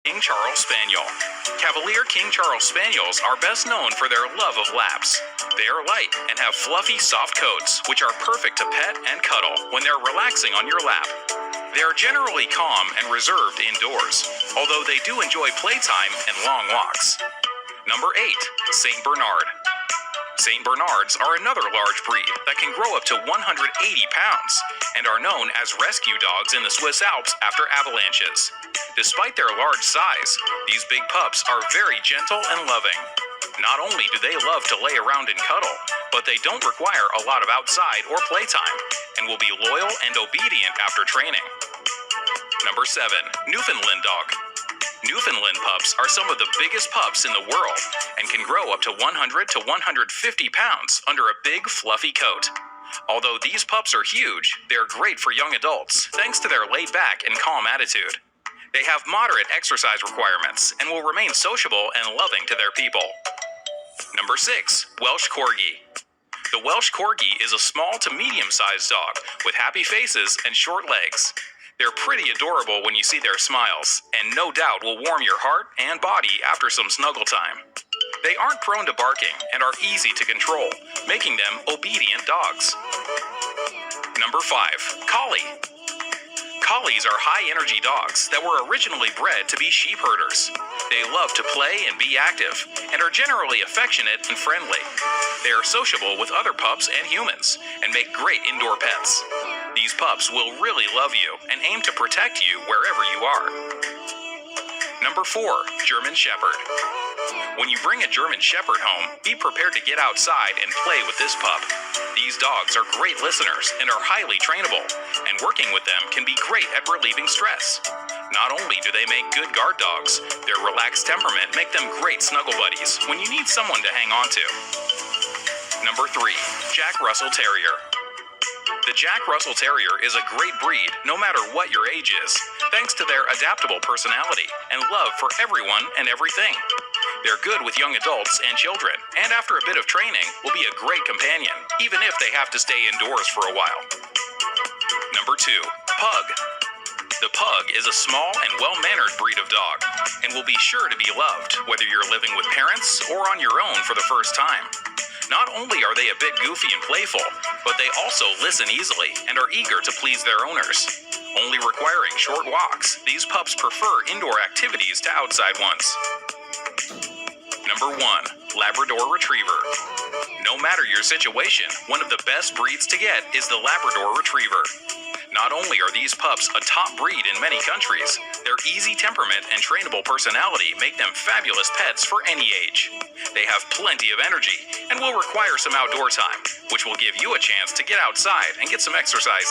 King Charles Spaniel. Cavalier King Charles Spaniels are best known for their love of laps. They are light and have fluffy, soft coats, which are perfect to pet and cuddle when they're relaxing on your lap. They are generally calm and reserved indoors, although they do enjoy playtime and long walks. Number 8. St. Bernard. St. Bernards are another large breed that can grow up to 180 pounds and are known as rescue dogs in the Swiss Alps after avalanches. Despite their large size, these big pups are very gentle and loving. Not only do they love to lay around and cuddle, but they don't require a lot of outside or playtime and will be loyal and obedient after training. Number 7. Newfoundland Dog. Newfoundland pups are some of the biggest pups in the world and can grow up to 100 to 150 pounds under a big, fluffy coat. Although these pups are huge, they're great for young adults thanks to their laid-back and calm attitude. They have moderate exercise requirements and will remain sociable and loving to their people. Number 6. Welsh Corgi. The Welsh Corgi is a small to medium-sized dog with happy faces and short legs. They're pretty adorable when you see their smiles, and no doubt will warm your heart and body after some snuggle time. They aren't prone to barking and are easy to control, making them obedient dogs. Number 5. Collie. Collies are high-energy dogs that were originally bred to be sheep herders. They love to play and be active, and are generally affectionate and friendly. They are sociable with other pups and humans, and make great indoor pets. These pups will really love you and aim to protect you wherever you are. Number 4. German Shepherd. When you bring a German Shepherd home, be prepared to get outside and play with this pup. These dogs are great listeners and are highly trainable, and working with them can be great at relieving stress. Not only do they make good guard dogs, their relaxed temperament make them great snuggle buddies when you need someone to hang on to. Number 3. Jack Russell Terrier. The Jack Russell Terrier is a great breed no matter what your age is, thanks to their adaptable personality and love for everyone and everything. They're good with young adults and children, and after a bit of training, will be a great companion, even if they have to stay indoors for a while. Number 2. Pug. The Pug is a small and well-mannered breed of dog, and will be sure to be loved, whether you're living with parents or on your own for the first time. Not only are they a bit goofy and playful, but they also listen easily and are eager to please their owners. Only requiring short walks, these pups prefer indoor activities to outside ones. Number 1. Labrador Retriever. No matter your situation, one of the best breeds to get is the Labrador Retriever. Not only are these pups a top breed in many countries, their easy temperament and trainable personality make them fabulous pets for any age. They have plenty of energy and will require some outdoor time, which will give you a chance to get outside and get some exercise.